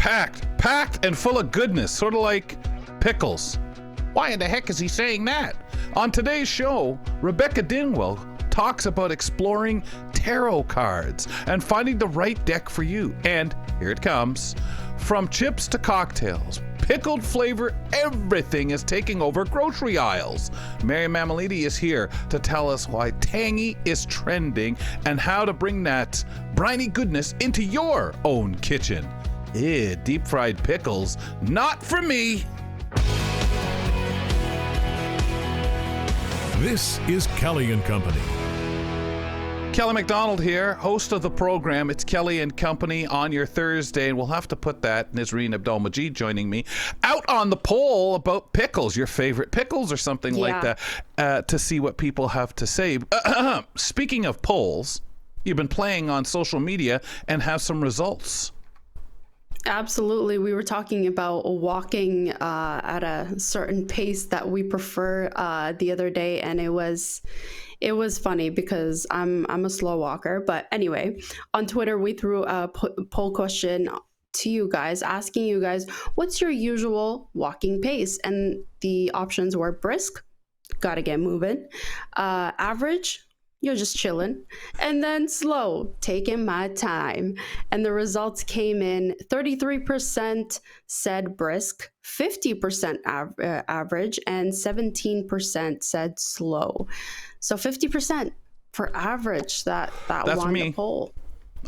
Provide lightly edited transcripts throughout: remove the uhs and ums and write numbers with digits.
packed and full of goodness, sort of like pickles. Why in the heck is he saying that? On today's show, Rebecca Dingwell talks about exploring tarot cards and finding the right deck for you. And here it comes. From chips to cocktails, pickled flavor, everything is taking over grocery aisles. Mary Mammoliti is here to tell us why tangy is trending and how to bring that briny goodness into your own kitchen. Deep fried pickles, not for me. This is Kelly and Company. Kelly McDonald here, host of the program. It's Kelly and Company on your Thursday, and we'll have to put that, Nisreen Abdul-Majid joining me, out on the poll about pickles, your favorite pickles or something like that, to see what people have to say. Speaking of polls, you've been playing on social media and have some results. Absolutely. We were talking about walking at a certain pace that we prefer the other day, and it was funny because I'm a slow walker. But anyway, on Twitter, we threw a poll question to you guys, asking you guys, what's your usual walking pace? And the options were brisk, gotta get moving, average, you're just chilling, and then slow, taking my time. And the results came in 33% said brisk, 50% average, and 17% said slow. So 50% for average that won me. The poll.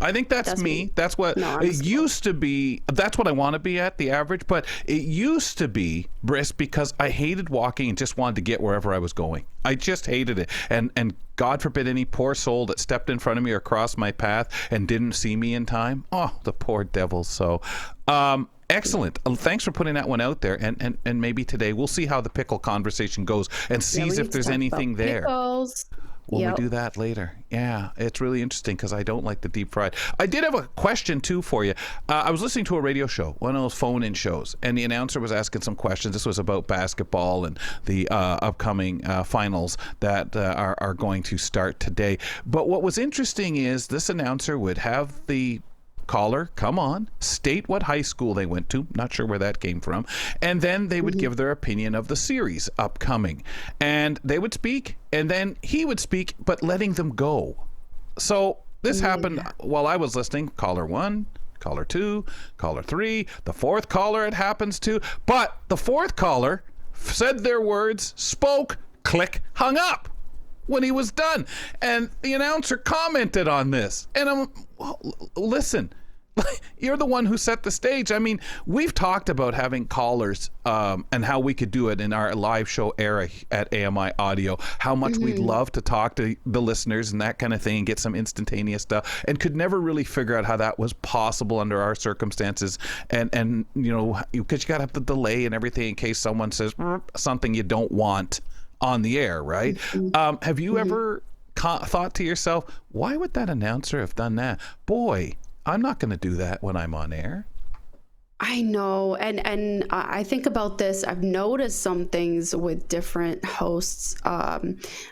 I think that's me. That's what it used to be. That's what I want to be at, the average. But it used to be brisk because I hated walking and just wanted to get wherever I was going. I just hated it. And God forbid any poor soul that stepped in front of me or crossed my path and didn't see me in time. Oh, the poor devil. So, excellent. Thanks for putting that one out there. And maybe today we'll see how the pickle conversation goes and sees if there's anything there. Pickles. We do that later. Yeah, it's really interesting because I don't like the deep fried. I did have a question too for you. I was listening to a radio show, one of those phone-in shows, and the announcer was asking some questions. This was about basketball and the upcoming finals that are going to start today. But what was interesting is this announcer would have the caller come on, state what high school they went to, not sure where that came from, and then they would give their opinion of the series upcoming, and they would speak, and then he would speak, but letting them go. So this happened while I was listening. Caller 1, caller 2, caller 3, the fourth caller it happens to, but the fourth caller said their words, spoke, click, hung up when he was done. And the announcer commented on this. And listen, you're the one who set the stage. I mean, we've talked about having callers and how we could do it in our live show era at AMI Audio, how much we'd love to talk to the listeners and that kind of thing and get some instantaneous stuff, and could never really figure out how that was possible under our circumstances. And you know, because you got to have the delay and everything in case someone says something you don't want on the air, right? Have you ever thought to yourself, why would that announcer have done that? Boy, I'm not going to do that when I'm on air. I know, and I think about this. I've noticed some things with different hosts,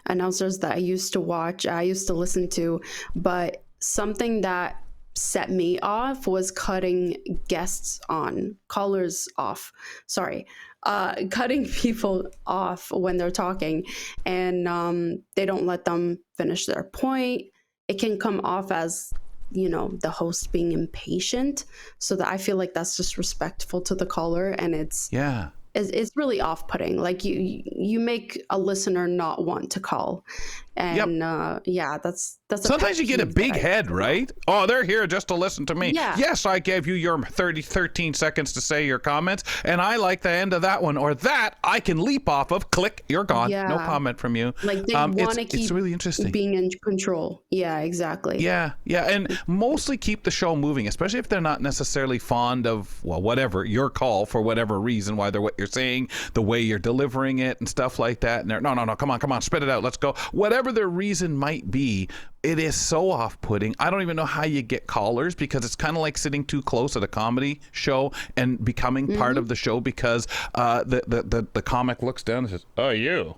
announcers that I used to watch, I used to listen to, but something that set me off was cutting callers off. Sorry. Cutting people off when they're talking, and they don't let them finish their point. It can come off as, you know, the host being impatient, so that I feel like that's disrespectful to the caller, and it's really off-putting. Like you make a listener not want to call, and that's sometimes you get a big head, right? Oh, they're here just to listen to me. Yes, I gave you your 13 seconds to say your comments, and I like the end of that one, or that I can leap off of. Click, you're gone. No comment from you. Like they want to keep it's really interesting being in control. Yeah, exactly. Yeah, and mostly keep the show moving, especially if they're not necessarily fond of, well, whatever, your call for whatever reason, whether what you're saying, the way you're delivering it and stuff like that. And they're, no, come on, spit it out, let's go. Whatever their reason might be, it is so off-putting. I don't even know how you get callers, because it's kind of like sitting too close at a comedy show and becoming part of the show, because the comic looks down and says, "Oh, you,"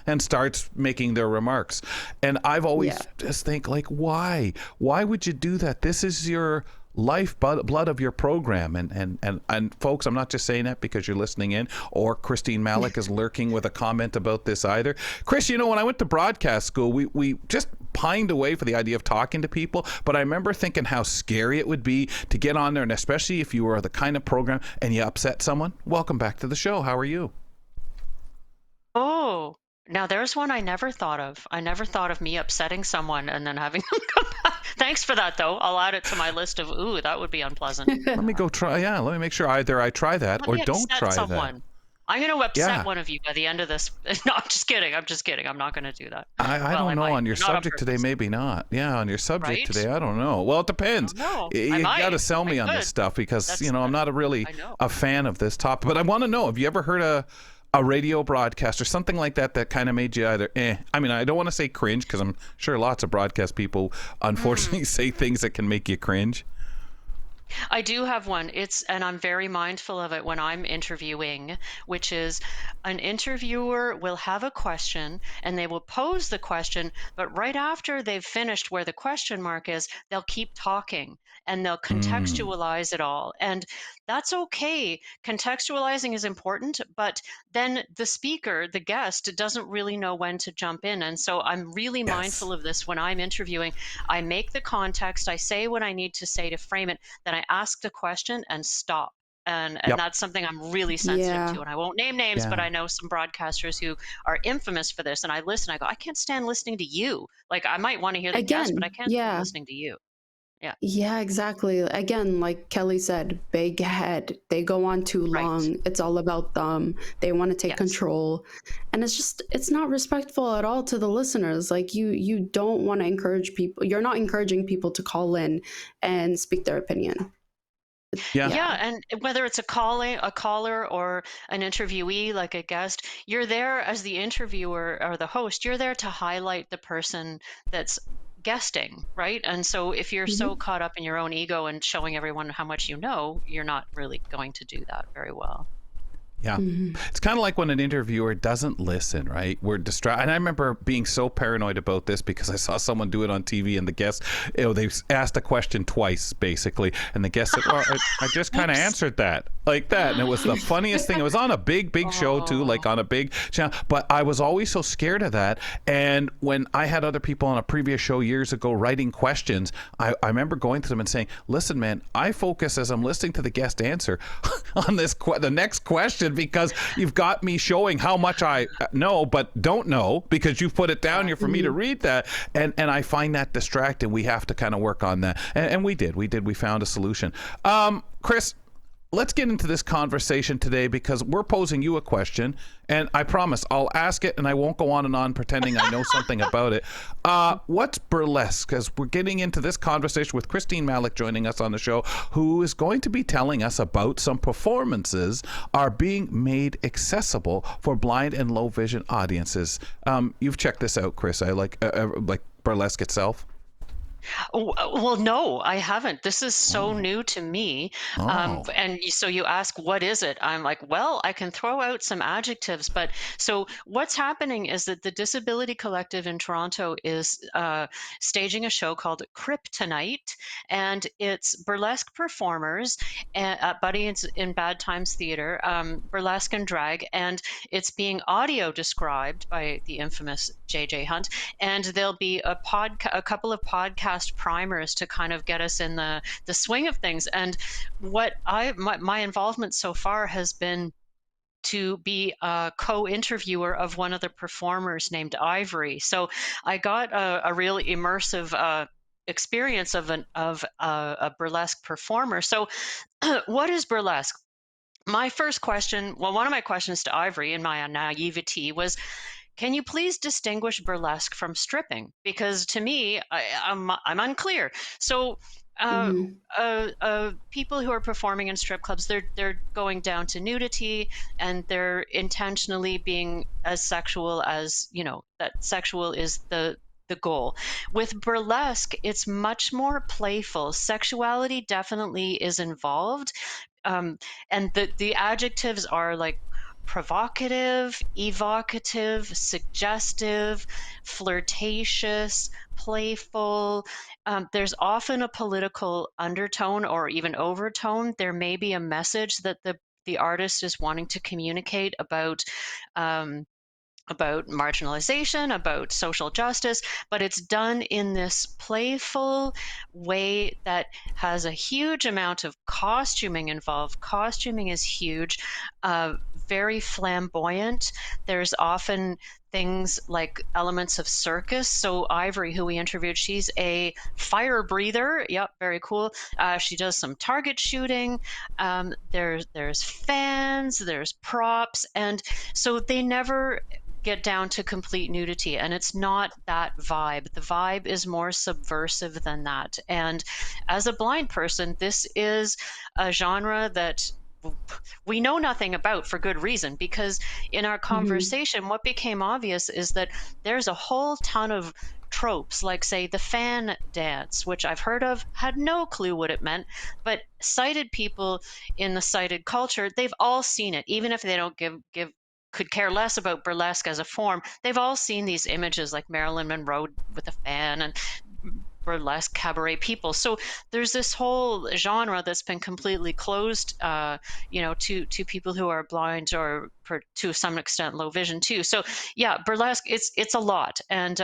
and starts making their remarks. And I've always just think, like, why would you do that? This is your lifeblood of your program. And folks, I'm not just saying that because you're listening in, or Christine Malec is lurking with a comment about this either. Chris, you know, when I went to broadcast school, we just pined away for the idea of talking to people, but I remember thinking how scary it would be to get on there, and especially if you were the kind of program and you upset someone. Welcome back to the show. How are you? Oh, now there's one I never thought of. I never thought of me upsetting someone and then having them come back. Thanks for that, though. I'll add it to my list of, ooh, that would be unpleasant. Let me go try. Yeah, let me make sure either I try that Let or me don't upset try someone. that. I'm going to upset Yeah. one of you by the end of this. No, I'm just kidding. I'm just kidding. I'm not going to do that. I Well, don't know. might, On your but not on subject today, purpose. maybe not. Yeah, on your subject Right? today, I don't know. Well, it depends. No, I You got to might. sell me I on this could. stuff because, That's you know, I'm not really I know. a fan of this topic. But I want to know, have you ever heard a radio broadcast or something like that that kind of made you either, I mean, I don't want to say cringe because I'm sure lots of broadcast people, unfortunately, say things that can make you cringe. I do have one. And I'm very mindful of it when I'm interviewing, which is an interviewer will have a question and they will pose the question, but right after they've finished where the question mark is, they'll keep talking and they'll Mm, contextualize it all. And that's okay. Contextualizing is important, but then the speaker, the guest, doesn't really know when to jump in. And so I'm really yes. mindful of this when I'm interviewing. I make the context, I say what I need to say to frame it, then I ask the question and stop. And Yep. that's something I'm really sensitive Yeah. to. And I won't name names, but Yeah. I know some broadcasters who are infamous for this. And I listen, I go, I can't stand listening to you. Like I might want to hear the guest, but I Again, can't stand yeah. listening to you. Yeah. Yeah, exactly. Again, like Kelly said, big head. They go on too Right. long. It's all about them. They want to take Yes. control. And it's not respectful at all to the listeners. Like you don't want to encourage people. You're not encouraging people to call in and speak their opinion. Yeah. Yeah, Yeah. and whether it's a caller or an interviewee, like a guest, you're there as the interviewer or the host. You're there to highlight the person that's guesting, right? And so if you're so Mhm. caught up in your own ego and showing everyone how much you know, you're not really going to do that very well. Yeah. Mhm. It's kind of like when an interviewer doesn't listen, right? We're distracted. And I remember being so paranoid about this because I saw someone do it on TV and the guest, you know, they asked a question twice, basically. And the guest said, well, I just kind of Oops. answered that like that. And it was the funniest thing. It was on a big show too, Oh, like on a big channel. But I was always so scared of that. And when I had other people on a previous show years ago writing questions, I remember going to them and saying, listen, man, I focus as I'm listening to the guest answer on the next question because you've got me showing how much I know but don't know because you've put it down here for me to Mhm. read that, and I find that distracting. We have to kind of work on that, and we found a solution. Chris, let's get into this conversation today because we're posing you a question, and I promise I'll ask it and I won't go on and on pretending I know something about it. What's burlesque? Because we're getting into this conversation with Christine Malec joining us on the show, who is going to be telling us about some performances are being made accessible for blind and low vision audiences. You've checked this out, Chris. I like burlesque itself. Well, no, I haven't. This is so Oh, new to me. oh, So you ask, what is it? I'm like, well, I can throw out some adjectives, but so what's happening is that the Disability Collective in Toronto is staging a show called Kryptonite, and it's burlesque performers at in Bad Times Theater, burlesque and drag, and it's being audio described by the infamous JJ Hunt, and there'll be a couple of podcast primers to kind of get us in the swing of things. And my involvement so far has been to be a co-interviewer of one of the performers named Ivory. So I got a really immersive experience of a burlesque performer. So what is burlesque? My first question, well, one of my questions to Ivory in my naivety was, can you please distinguish burlesque from stripping? Because to me, I'm unclear. So, uh, Mhm. people who are performing in strip clubs, they're going down to nudity, and they're intentionally being as sexual as that sexual is the goal. With burlesque, it's much more playful. Sexuality definitely is involved, and the adjectives are like provocative, evocative, suggestive, flirtatious, playful. There's often a political undertone or even overtone. There may be a message that the artist is wanting to communicate um, about marginalization, about social justice, but it's done in this playful way that has a huge amount of costuming involved. Costuming is huge, very flamboyant. There's often things like elements of circus. So Ivory, who we interviewed, she's a fire breather. Yep, very cool. She does some target shooting. There's fans, there's props, and so they never get down to complete nudity, and it's not that vibe. The vibe is more subversive than that, and as a blind person, this is a genre that we know nothing about, for good reason, because in our Hmm. conversation what became obvious is that there's a whole ton of tropes, like say the fan dance, which I've heard of, had no clue what it meant, but sighted people in the sighted culture, they've all seen it, even if they don't give could care less about burlesque as a form. They've all seen these images like Marilyn Monroe with a fan and burlesque cabaret people. So there's this whole genre that's been completely closed, to people who are blind or to some extent low vision too. So yeah, burlesque, it's a lot, and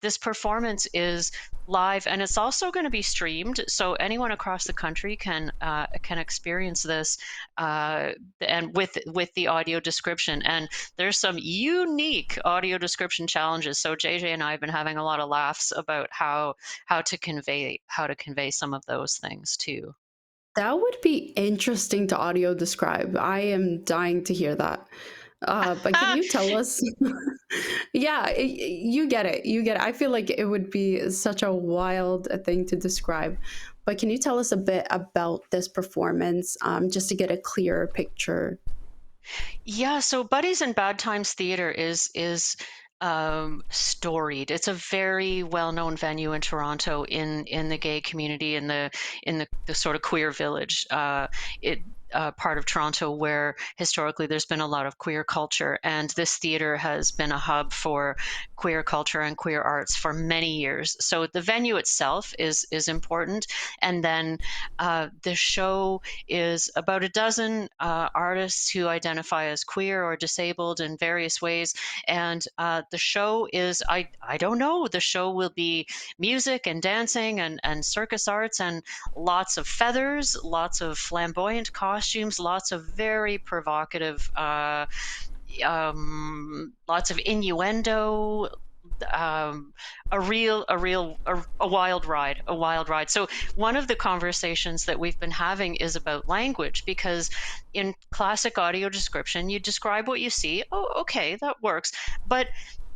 this performance is live, and it's also going to be streamed, so anyone across the country can experience this, and with the audio description. And there's some unique audio description challenges. So JJ and I have been having a lot of laughs about how to convey some of those things too. That would be interesting to audio describe. I am dying to hear that. But can you tell us? Yeah, you get it. You get it. I feel like it would be such a wild thing to describe. But can you tell us a bit about this performance, just to get a clearer picture? Yeah, so Buddies in Bad Times Theater is storied. It's a very well-known venue in Toronto, in the gay community, in the sort of queer village. It Part of Toronto where historically there's been a lot of queer culture, and this theater has been a hub for queer culture and queer arts for many years. So the venue itself is important, and then the show is about a dozen artists who identify as queer or disabled in various ways. And the show is, I don't know, the show will be music and dancing and circus arts and lots of feathers, lots of flamboyant costumes, lots of very provocative, lots of innuendo, um, a wild ride. So one of the conversations that we've been having is about language, because in classic audio description, you describe what you see. Oh, okay, that works. But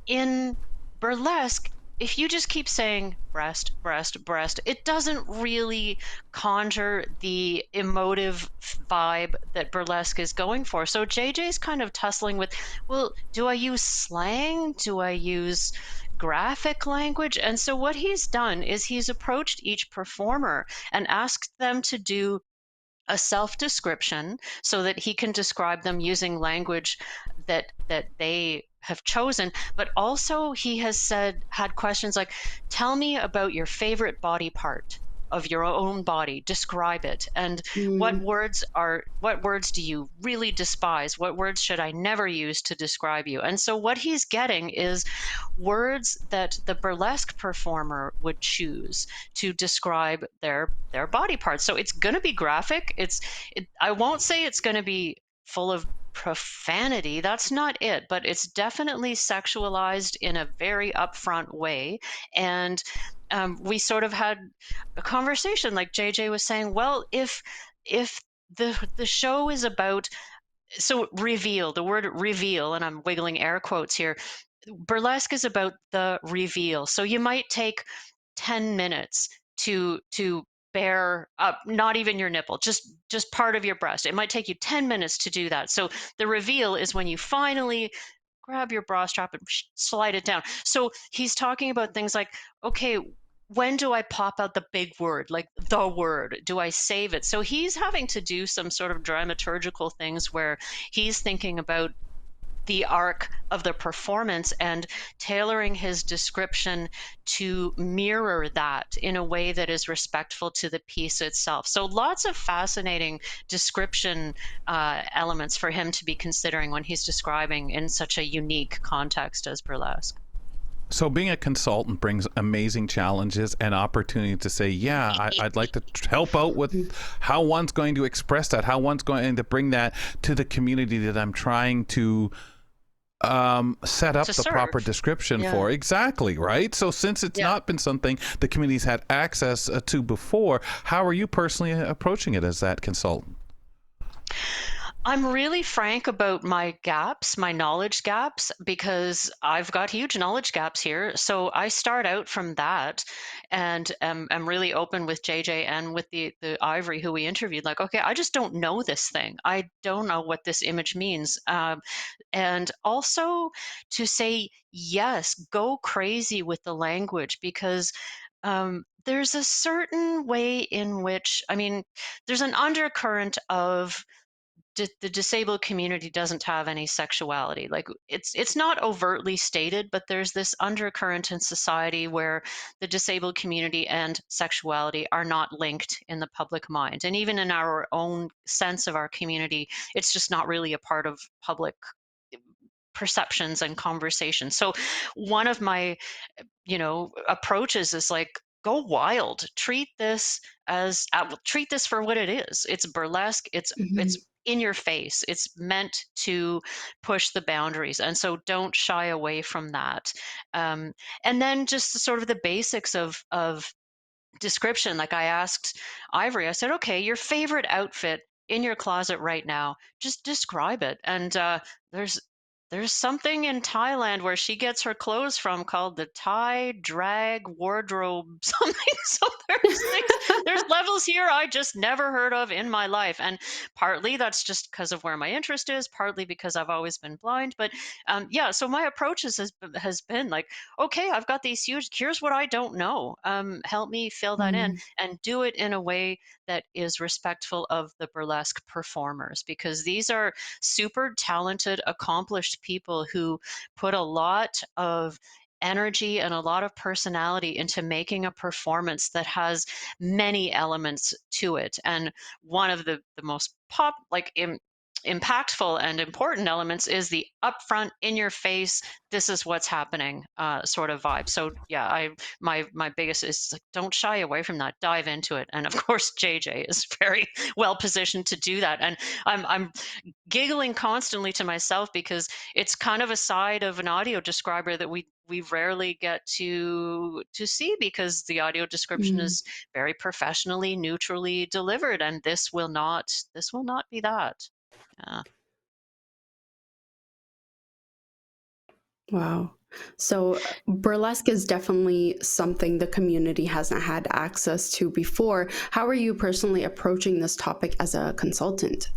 in burlesque, if you just keep saying breast, breast, breast, it doesn't really conjure the emotive vibe that burlesque is going for. So JJ's kind of tussling with, well, do I use slang? Do I use graphic language? And so what he's done is he's approached each performer and asked them to do a self description so that he can describe them using language that they have chosen. But also he has had questions like, tell me about your favorite body part of your own body, describe it, and Mm, what words do you really despise, what words should I never use to describe you. And so what he's getting is words that the burlesque performer would choose to describe their body parts. So it's going to be graphic. I won't say it's going to be full of profanity. That's not it, but it's definitely sexualized in a very upfront way. And we sort of had a conversation, like JJ was saying. Well, if the show is about, so reveal, the word reveal, and I'm wiggling air quotes here, burlesque is about the reveal. So you might take 10 minutes to bare up, not even your nipple, just part of your breast. It might take you 10 minutes to do that. So the reveal is when you finally grab your bra strap and slide it down. So he's talking about things like, okay, when do I pop out the big word, like the word? Do I save it? So he's having to do some sort of dramaturgical things where he's thinking about the arc of the performance and tailoring his description to mirror that in a way that is respectful to the piece itself. So lots of fascinating description elements for him to be considering when he's describing in such a unique context as burlesque. So being a consultant brings amazing challenges and opportunity to say, yeah, I'd like to help out with how one's going to express that, how one's going to bring that to the community that I'm trying to set up To the serve. proper description Yeah. for. Exactly, right? So since it's not been something the community's had access to before, how are you personally approaching it as that consultant? I'm really frank about my gaps, my knowledge gaps, because I've got huge knowledge gaps here. So I start out from that, and I'm really open with JJ and with the Ivory who we interviewed. Like, okay, I just don't know this thing. I don't know what this image means. And also to say, yes, go crazy with the language, because there's a certain way in which, I mean, there's an undercurrent of the disabled community doesn't have any sexuality. Like, it's not overtly stated, but there's this undercurrent in society where the disabled community and sexuality are not linked in the public mind, and even in our own sense of our community, it's just not really a part of public perceptions and conversations. So one of my approaches is like, go wild, treat this as treat this for what it is. It's burlesque, it's Mhm. in your face, it's meant to push the boundaries, and so don't shy away from that. um, and then just sort of the basics of description. Like, I asked Ivory, I said, okay, your favorite outfit in your closet right now, just describe it. And there's there's something in Thailand where she gets her clothes from called the Thai drag wardrobe something. So there's things, there's levels here I just never heard of in my life. And partly that's just because of where my interest is, partly because I've always been blind. But yeah, so my approach has been like, okay, I've got these huge, here's what I don't know. Help me fill that in, Mm. and do it in a way that is respectful of the burlesque performers, because these are super talented, accomplished people who put a lot of energy and a lot of personality into making a performance that has many elements to it. And one of the most impactful and important elements is the upfront, in your face, this is what's happening sort of vibe. So yeah, my biggest is like, don't shy away from that, dive into it. And of course JJ is very well positioned to do that. And I'm giggling constantly to myself, because it's kind of a side of an audio describer that we rarely get to see, because the audio description Mm. is very professionally, neutrally delivered, and this will not be that. Yeah. Wow. So burlesque is definitely something the community hasn't had access to before. How are you personally approaching this topic as a consultant?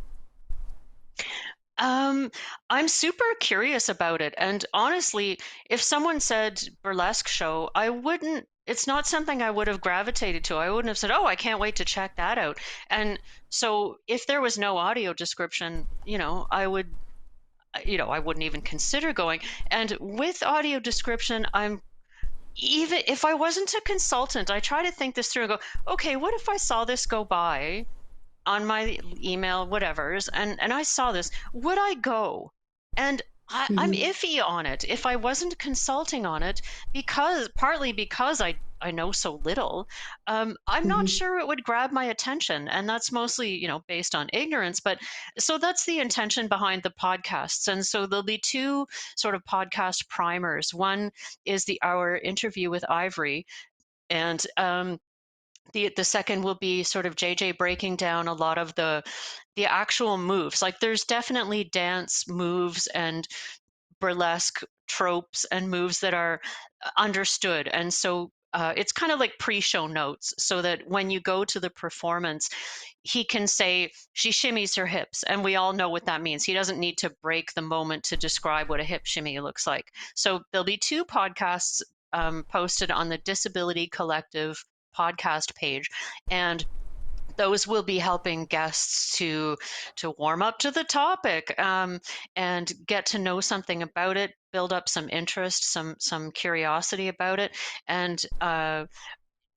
Um, I'm super curious about it. And honestly, if someone said burlesque show, I wouldn't, it's not something I would have gravitated to. I wouldn't have said, oh, I can't wait to check that out. And so if there was no audio description, I wouldn't even consider going. And with audio description, even if I wasn't a consultant, I try to think this through and go, okay, what if I saw this go by on my email, whatever's, and I saw this, would I go? And I'm Mhm. iffy on it if I wasn't consulting on it, because partly because I know so little. I'm not Mhm. sure it would grab my attention, and that's mostly based on ignorance. But so that's the intention behind the podcasts, and so there'll be two sort of podcast primers. One is our interview with Ivory, and the second will be sort of JJ breaking down a lot of the actual moves. Like, there's definitely dance moves and burlesque tropes and moves that are understood, and so it's kind of like pre-show notes, so that when you go to the performance, he can say she shimmies her hips, and we all know what that means. He doesn't need to break the moment to describe what a hip shimmy looks like. So there'll be two podcasts posted on the Disability Collective podcast page, and those will be helping guests to warm up to the topic, and get to know something about it, build up some interest, some curiosity about it, and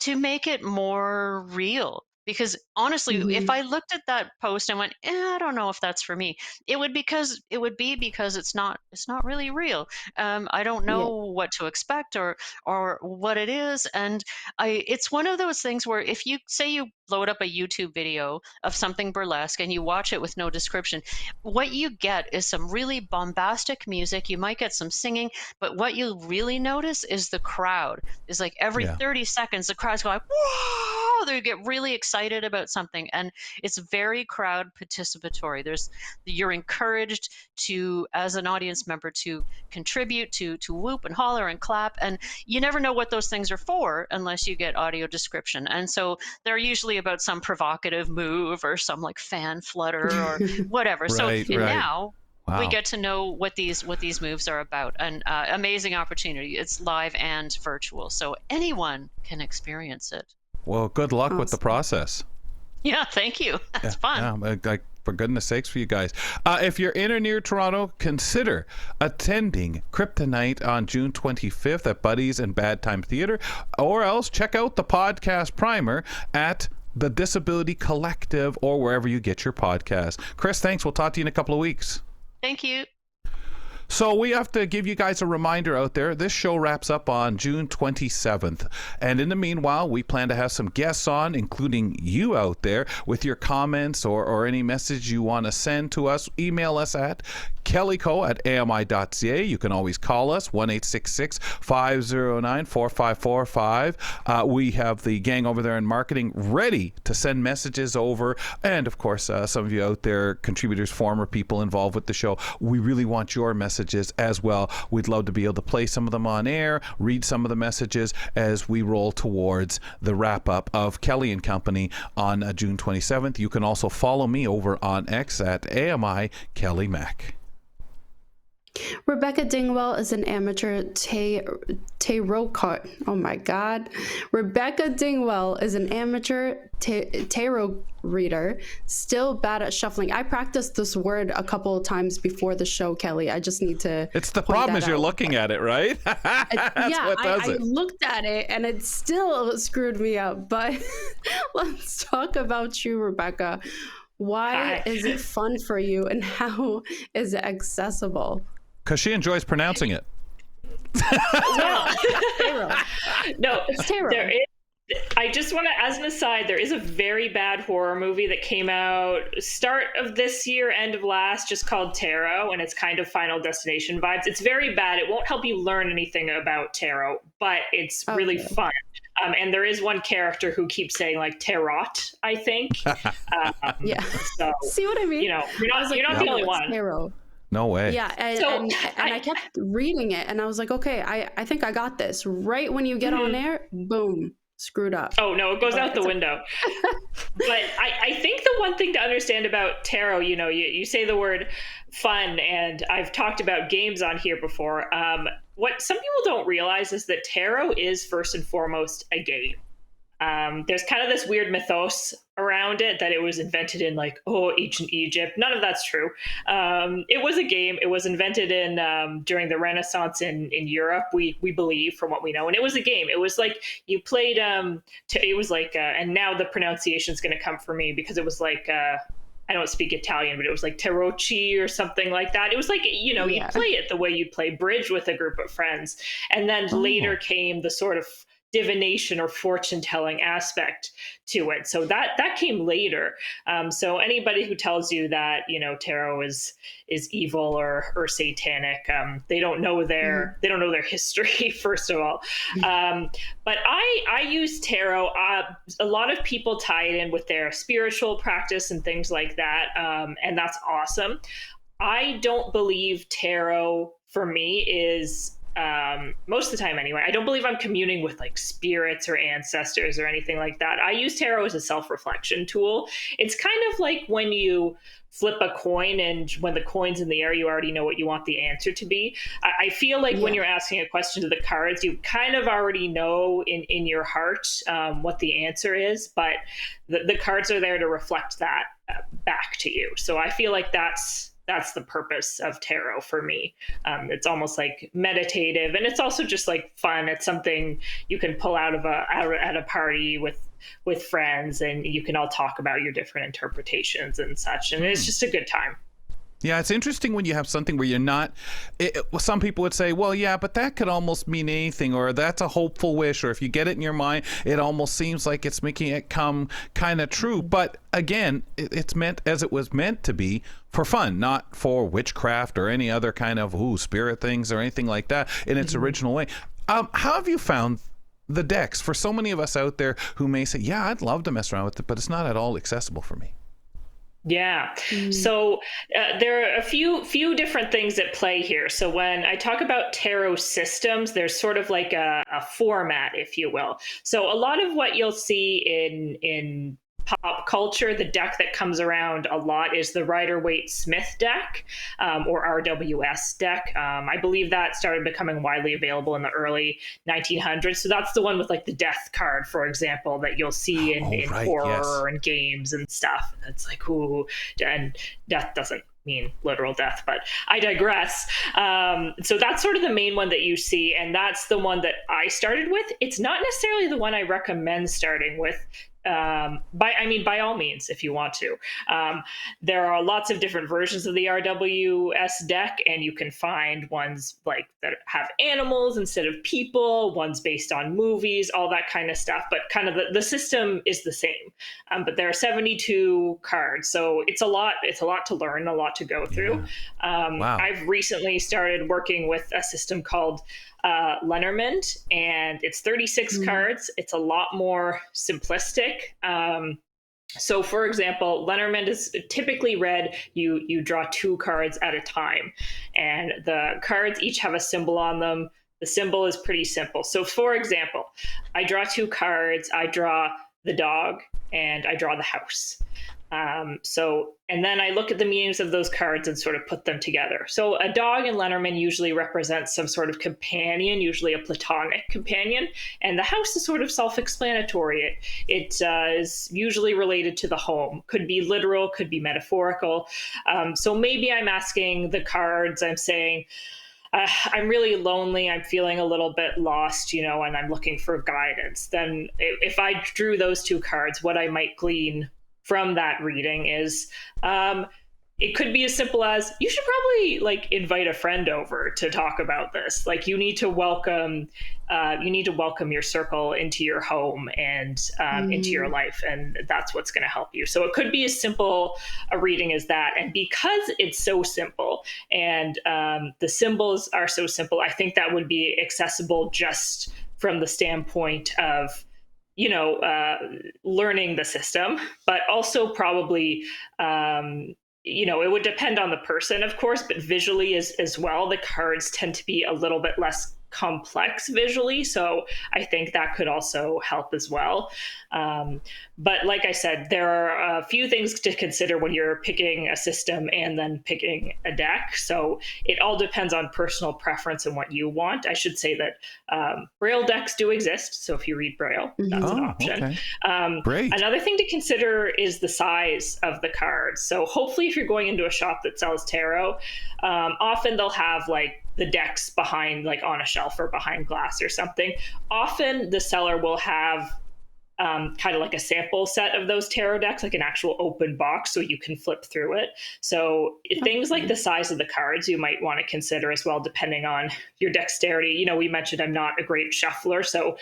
to make it more real. Because honestly, if Hmm. I looked at that post and went, I don't know if that's for me, it would be because it's not really real. I don't Yeah. know what to expect or what it is, and it's one of those things where if you say you load up a YouTube video of something burlesque and you watch it with no description, what you get is some really bombastic music. You might get some singing, but what you really notice is the crowd is like every Yeah. 30 seconds the crowd's going, whoa, they get really excited about something, and it's very crowd participatory. You're encouraged to, as an audience member, to contribute, to whoop and holler and clap, and you never know what those things are for unless you get audio description. And so they're usually about some provocative move or some like fan flutter or whatever. So Right, Yeah. right. now we Wow. get to know what these moves are about. An amazing opportunity. It's live and virtual, so anyone can experience it. Well, good luck with the Awesome. process. Yeah, thank you. That's fun. Yeah, like for goodness sakes for you guys. If you're in or near Toronto, consider attending Kryptonite on June 25th at Buddies and Bad Time Theater, or else check out the podcast primer at the Disability Collective or wherever you get your podcast. Chris, thanks. We'll talk to you in a couple of weeks. Thank you. So we have to give you guys a reminder out there. This show wraps up on June 27th. And in the meanwhile, we plan to have some guests on, including you out there, with your comments or any message you want to send to us. Email us at kellyco@ami.ca. You can always call us, 1-866-509-4545. We have the gang over there in marketing ready to send messages over. And of course, some of you out there, contributors, former people involved with the show, we really want your messages as well. We'd love to be able to play some of them on air, read some of the messages as we roll towards the wrap up of Kelly and Company on June 27th. You can also follow me over on X at AMI Kelly Mac. Rebecca Dingwell is an amateur tarot card. Oh my God. Rebecca Dingwell is an amateur tarot reader, still bad at shuffling. I practiced this word a couple of times before the show, Kelly. I just need to. It's the point problem that is you're out. looking at it, right? That's Yeah, what does I it. looked at it and it still screwed me up. But let's talk about you, Rebecca. Why Hi. is it fun for you and how is it accessible? Because she enjoys pronouncing it. Well, Tarot. no, tarot. there is. I just want to, as an aside, there is a very bad horror movie that came out start of this year, end of last, just called Tarot, and it's kind of Final Destination vibes. It's very bad. It won't help you learn anything about tarot, but it's really Okay. fun. And there is one character who keeps saying like tarot, I think. Yeah. So See what I mean? you're I was not like, the no, only it's one. tarot. No way. Yeah, So, and I kept reading it, and I was like, okay, I think I got this. Right when you get on air, boom, screwed up. Oh no, it goes But out the it's window. But I think the one thing to understand about tarot, you say the word fun, and I've talked about games on here before. What some people don't realize is that tarot is first and foremost a game. There's kind of this weird mythos around it that it was invented in ancient Egypt. None of that's true. It was a game. It was invented in during the Renaissance in Europe. We believe, from what we know, and it was a game. It was like you played. It was like, and now the pronunciation is going to come for me because it was like. I don't speak Italian, but it was like tarocchi or something like that. It was like, you Yeah. play it the way you'd play bridge with a group of friends. And then later came the sort of divination or fortune telling aspect to it. So that came later. So anybody who tells you that, tarot is evil or satanic, they don't know their history, first of all. But I use tarot. A lot of people tie it in with their spiritual practice and things like that. And that's awesome. I don't believe tarot for me is most of the time anyway. I don't believe I'm communing with like spirits or ancestors or anything like that. I use tarot as a self-reflection tool. It's kind of like when you flip a coin, and when the coin's in the air, you already know what you want the answer to be. I feel like when you're asking a question to the cards, you kind of already know in your heart what the answer is, but the cards are there to reflect that back to you. So I feel like that's the purpose of tarot for me. It's almost like meditative, and it's also just like fun. It's something you can pull out at a party with friends, and you can all talk about your different interpretations and such. And it's just a good time. Yeah, it's interesting when you have something where you're not. Some people would say, well, yeah, but that could almost mean anything, or that's a hopeful wish, or if you get it in your mind, it almost seems like it's making it come kind of true. But again, it's meant as it was meant to be, for fun, not for witchcraft or any other kind of spirit things or anything like that in its original way. How have you found the decks for so many of us out there who may say, yeah, I'd love to mess around with it, but it's not at all accessible for me? Yeah. So there are a few different things at play here. So when I talk about tarot systems, there's sort of like a format, if you will. So a lot of what you'll see in pop culture, the deck that comes around a lot is the Rider-Waite-Smith deck, or RWS deck. I believe that started becoming widely available in the early 1900s. So that's the one with like the death card, for example, that you'll see in horror and games and stuff. It's like, ooh, and death doesn't mean literal death, but I digress. So that's sort of the main one that you see, and that's the one that I started with. It's not necessarily the one I recommend starting with. By all means, if you want to. There are lots of different versions of the RWS deck, and you can find ones like that have animals instead of people, ones based on movies, all that kind of stuff. But kind of the system is the same. But there are 72 cards, so it's a lot to learn, a lot to go through. Wow. I've recently started working with a system called Lenormand, and it's 36 cards. It's a lot more simplistic. So for example, Lenormand is typically read, you draw 2 cards at a time, and the cards each have a symbol on them. The symbol is pretty simple. So for example, I draw 2 cards, I draw the dog and I draw the house. And then I look at the meanings of those cards and sort of put them together. So a dog in Lenormand usually represents some sort of companion, usually a platonic companion. And the house is sort of self-explanatory. It is usually related to the home. Could be literal, could be metaphorical. So maybe I'm asking the cards, I'm saying, I'm really lonely, I'm feeling a little bit lost, and I'm looking for guidance. Then if I drew those 2 cards, what I might glean from that reading is it could be as simple as, you should probably like invite a friend over to talk about this. Like you need to welcome your circle into your home and into your life, and that's what's going to help you. So it could be as simple a reading as that. And because it's so simple and the symbols are so simple, I think that would be accessible just from the standpoint of learning the system, but also probably, it would depend on the person, of course, but visually as well, the cards tend to be a little bit less complex visually. So I think that could also help as well. But like I said, there are a few things to consider when you're picking a system and then picking a deck. So it all depends on personal preference and what you want. I should say that Braille decks do exist. So if you read Braille, that's an option. Okay. Great. Another thing to consider is the size of the cards. So hopefully if you're going into a shop that sells tarot, often they'll have like the decks behind, like on a shelf or behind glass or something. Often the seller will have kind of like a sample set of those tarot decks, like an actual open box, so you can flip through it. So things like the size of the cards you might want to consider as well, depending on your dexterity. We mentioned I'm not a great shuffler, so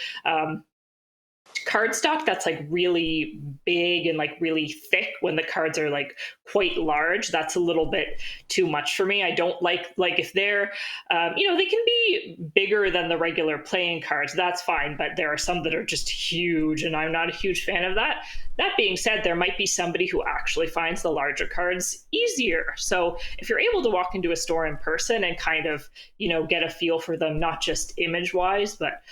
cardstock that's like really big and like really thick when the cards are like quite large. That's a little bit too much for me. I don't like if they're, they can be bigger than the regular playing cards. That's fine, but there are some that are just huge, and I'm not a huge fan of that. That being said, there might be somebody who actually finds the larger cards easier. So if you're able to walk into a store in person and kind of, get a feel for them, not just image wise, but,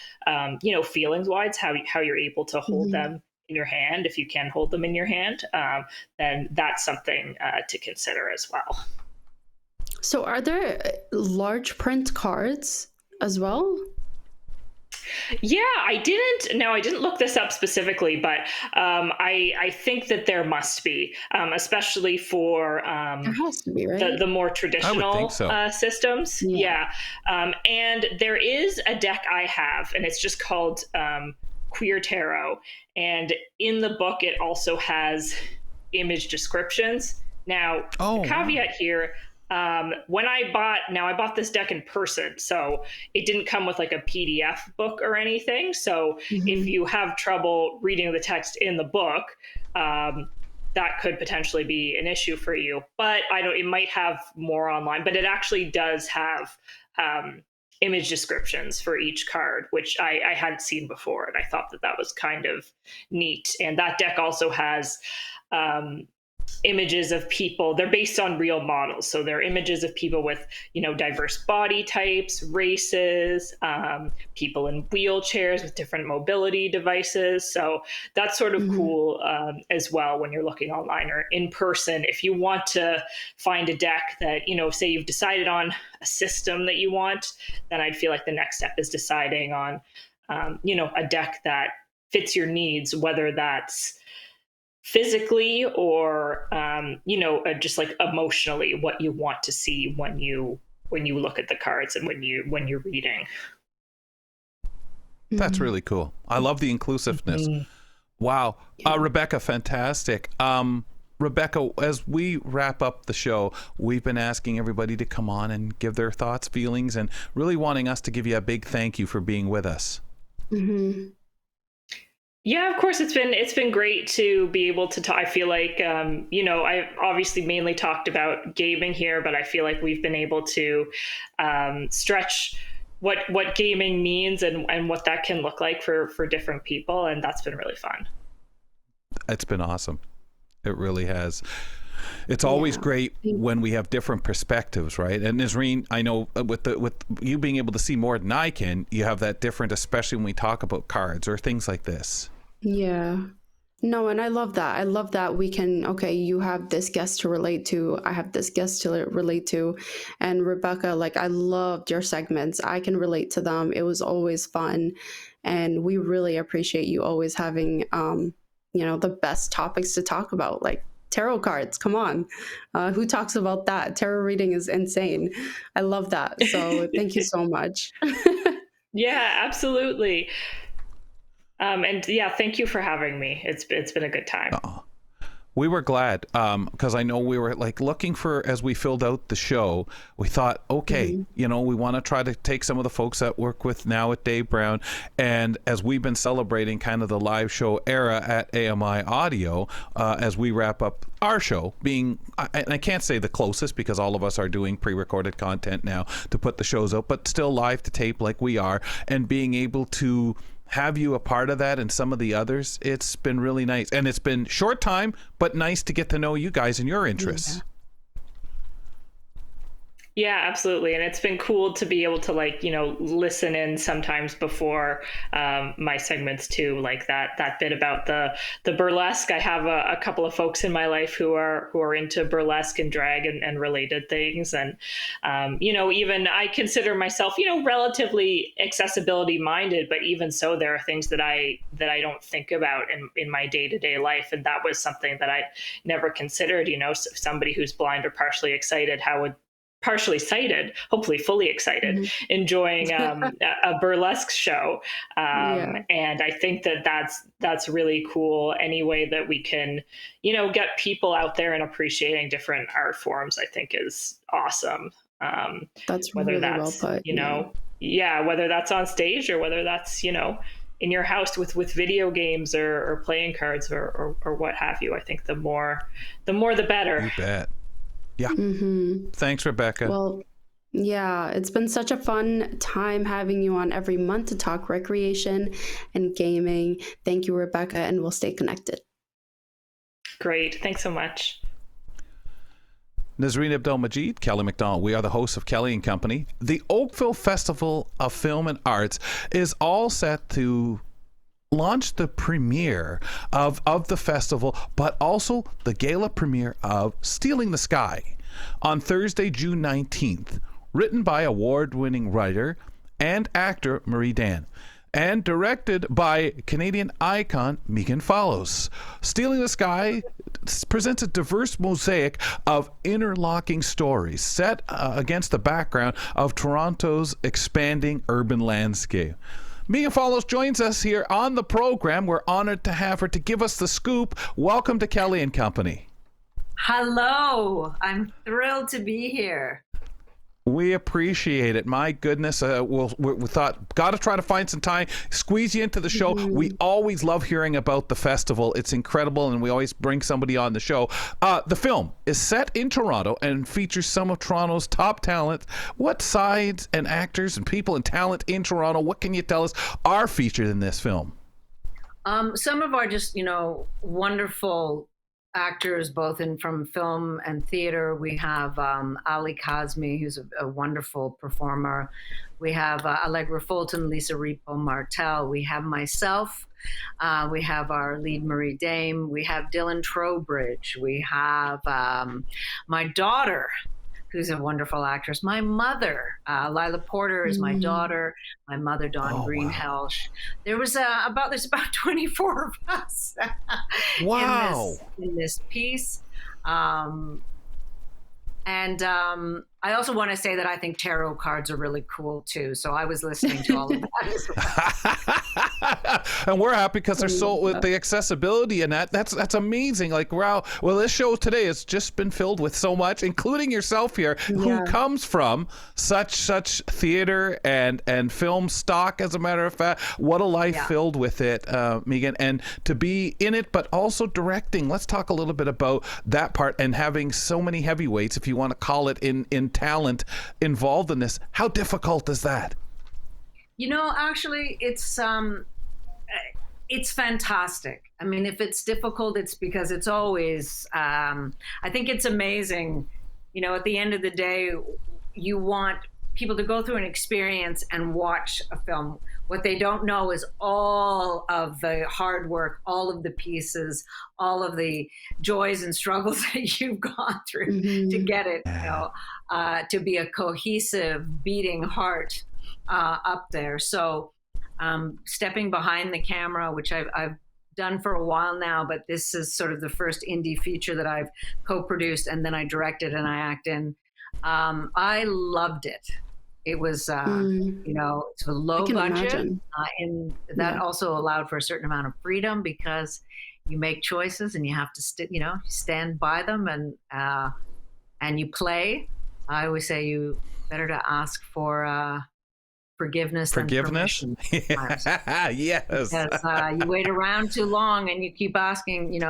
feelings wise, how you're able to hold them in your hand, if you can hold them in your hand, then that's something to consider as well. So are there large print cards as well? Yeah, I didn't look this up specifically, but I think that there must be, especially for There has to be, right? the more I would traditional think so. systems. Yeah. And there is a deck I have, and it's just called Queer Tarot. And in the book, it also has image descriptions. Now, Oh, the caveat here, when I bought this deck in person, so it didn't come with like a PDF book or anything. So if you have trouble reading the text in the book, that could potentially be an issue for you. But it might have more online, but it actually does have image descriptions for each card, which I hadn't seen before. And I thought that was kind of neat. And that deck also has images of people. They're based on real models, so they're images of people with diverse body types, races, people in wheelchairs with different mobility devices. So that's sort of cool as well when you're looking online or in person. If you want to find a deck that, say you've decided on a system that you want, then I'd feel like the next step is deciding on a deck that fits your needs, whether that's physically or just like emotionally, what you want to see when you look at the cards and when you're reading. That's really cool. I love the inclusiveness. Wow. Rebecca, fantastic. Rebecca, as we wrap up the show, we've been asking everybody to come on and give their thoughts, feelings, and really wanting us to give you a big thank you for being with us. Yeah, of course, it's been great to be able to talk. I feel like, I obviously mainly talked about gaming here, but I feel like we've been able to stretch what gaming means and what that can look like for different people. And that's been really fun. It's been awesome. It really has. It's always great when we have different perspectives, right? And Nazreen, I know with you being able to see more than I can, you have that different, especially when we talk about cards or things like this. Yeah. No, and I love that. I love that we can, you have this guest to relate to. I have this guest to relate to. And Rebecca, I loved your segments. I can relate to them. It was always fun. And we really appreciate you always having, the best topics to talk about, like tarot cards. Come on. Who talks about that? Tarot reading is insane. I love that. So thank you so much. Yeah, absolutely. And yeah, thank you for having me. It's been a good time. We were glad because I know we were looking for, as we filled out the show, we thought, we want to try to take some of the folks that work with now at Dave Brown. And as we've been celebrating kind of the live show era at AMI Audio, as we wrap up our show, being, and I can't say the closest because all of us are doing pre-recorded content now to put the shows out, but still live to tape like we are, and being able to have you a part of that and some of the others, it's been really nice. And it's been short time, but nice to get to know you guys and your interests. Yeah, absolutely. And it's been cool to be able to listen in sometimes before my segments too, like that bit about the burlesque. I have a couple of folks in my life who are into burlesque and drag and related things. And, even I consider myself, relatively accessibility minded, but even so, there are things that I don't think about in my day-to-day life. And that was something that I never considered, somebody who's blind or partially sighted, hopefully fully excited, enjoying a burlesque show. And I think that's really cool. Any way that we can, get people out there and appreciating different art forms, I think is awesome. That's whether really that's, well put. whether that's on stage or whether that's, in your house with video games or playing cards or what have you. I think the more the better. You bet. Yeah. Thanks, Rebecca. Well, yeah, it's been such a fun time having you on every month to talk recreation and gaming. Thank you, Rebecca, and we'll stay connected. Great. Thanks so much. Nazreen Abdel-Majid, Kelly McDonald. We are the hosts of Kelly and Company. The Oakville Festival of Film and Arts is all set to launch the premiere of the festival, but also the gala premiere of Stealing the Sky on Thursday, June 19th, written by award-winning writer and actor Marie Dan, and directed by Canadian icon Megan Follows. Stealing the Sky presents a diverse mosaic of interlocking stories set against the background of Toronto's expanding urban landscape. Megan Follows joins us here on the program. We're honored to have her to give us the scoop. Welcome to Kelly and Company. Hello. I'm thrilled to be here. We appreciate it. My goodness, we thought, got to try to find some time, squeeze you into the show. We always love hearing about the festival. It's incredible, and we always bring somebody on the show. The film is set in Toronto and features some of Toronto's top talent. What sides and actors and people and talent in Toronto, what can you tell us, are featured in this film? Some of our just, wonderful actors, both from film and theater. We have Ali Kazmi, who's a wonderful performer. We have Allegra Fulton, Lisa Repo Martel. We have myself. We have our lead Marie Dame. We have Dylan Trowbridge. We have my daughter, who's a wonderful actress. My mother, Lila Porter, is my daughter. My mother, Dawn Greenhelsh. There's about 24 of us in this piece. I also want to say that I think tarot cards are really cool too. So I was listening to all of that as well. And we're happy because they're so, with the accessibility and that's amazing. Like, wow. Well, this show today has just been filled with so much, including yourself here, who comes from such theater and film stock, as a matter of fact. What a life filled with it, Megan, and to be in it, but also directing. Let's talk a little bit about that part, and having so many heavyweights, if you want to call it, in talent involved in this. How difficult is that? Actually, it's fantastic. I mean, if it's difficult, it's because it's always, I think it's amazing. At the end of the day, you want people to go through an experience and watch a film. What they don't know is all of the hard work, all of the pieces, all of the joys and struggles that you've gone through to get it, to be a cohesive, beating heart up there. So stepping behind the camera, which I've done for a while now, but this is sort of the first indie feature that I've co-produced, and then I directed and I act in. I loved it. It was, it's a low budget, and that also allowed for a certain amount of freedom, because you make choices and you have to, stand by them, and you play. I always say you better to ask for forgiveness than permission. Yes. Because you wait around too long and you keep asking.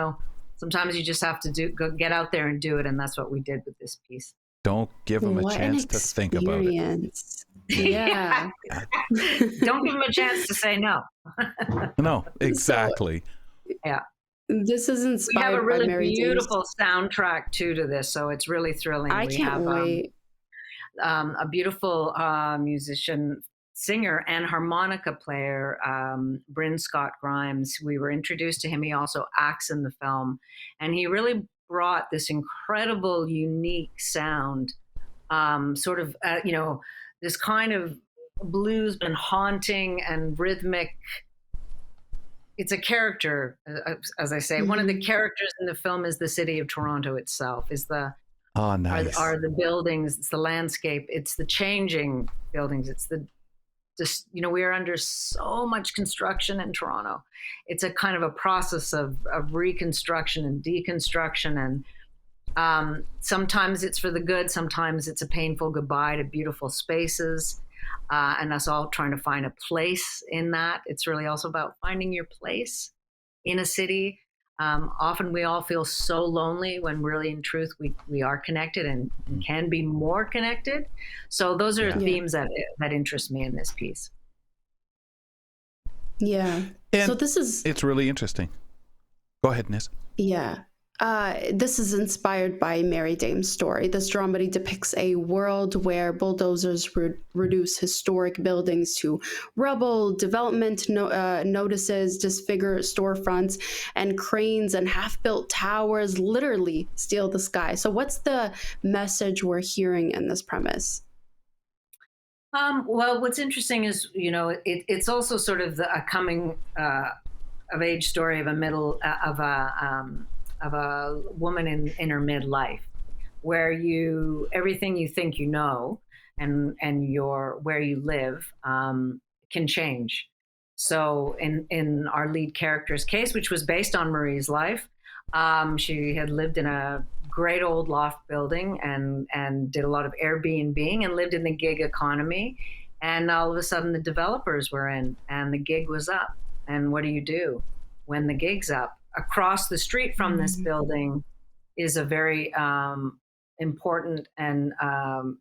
Sometimes you just have to get out there and do it, and that's what we did with this piece. Don't give them a chance to think about it. Yeah. Don't give them a chance to say no. No, exactly. Yeah. This is inspired. We have a by really Mary beautiful soundtrack too to this, so it's really thrilling. I can't wait. A beautiful musician, singer, and harmonica player, Bryn Scott Grimes. We were introduced to him. He also acts in the film, and he really brought this incredible, unique sound, this kind of blues and haunting and rhythmic. It's a character, as I say. One of the characters in the film is the city of Toronto itself. Nice. Are the buildings? It's the landscape. It's the changing buildings. It's we are under so much construction in Toronto. It's a kind of a process of reconstruction and deconstruction, and sometimes it's for the good, sometimes it's a painful goodbye to beautiful spaces. and us all trying to find a place in that. It's really also about finding your place in a city. Often we all feel so lonely when really, in truth, we are connected and can be more connected. So those are themes that interest me in this piece. Yeah. And so it's really interesting. Go ahead, Nis. Yeah. This is inspired by Mary Dame's story. This dramedy depicts a world where bulldozers reduce historic buildings to rubble, development notices disfigure storefronts, and cranes and half-built towers literally steal the sky. So what's the message we're hearing in this premise? Well, what's interesting is, it's also sort of a coming of age story of a woman in her midlife, where everything you think you know and where you live can change. So in our lead character's case, which was based on Marie's life, she had lived in a great old loft building and did a lot of Airbnb and lived in the gig economy. And all of a sudden the developers were in and the gig was up. And what do you do when the gig's up? Across the street from this building is a very important and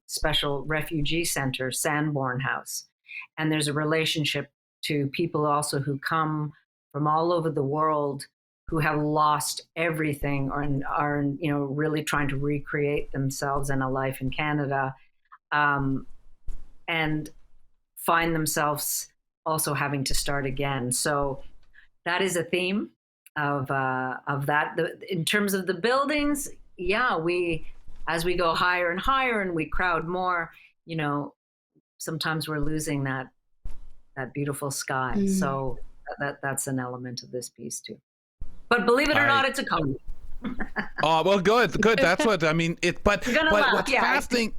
special refugee center, Sanborn House. And there's a relationship to people also who come from all over the world who have lost everything or are really trying to recreate themselves and a life in Canada, and find themselves also having to start again. So that is a theme of that. In terms of the buildings, as we go higher and higher and we crowd more, sometimes we're losing that beautiful sky. So that's an element of this piece too. But believe it or not, it's a comedy. Oh, well, good. That's what I mean. But what's fascinating,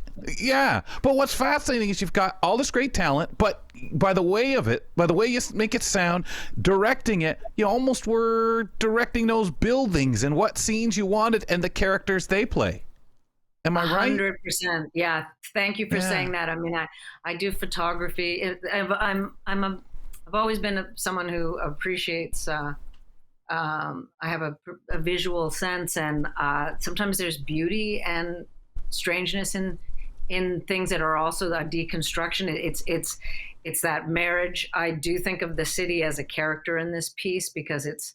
but what's fascinating is you've got all this great talent, but by the way you make it sound, directing it, you almost were directing those buildings and what scenes you wanted and the characters they play. Am I right? 100%. Yeah. Thank you for saying that. I mean, I do photography. I've always been someone who appreciates. I have a visual sense, and sometimes there's beauty and strangeness in things that are also a deconstruction. It's that marriage. I do think of the city as a character in this piece because it's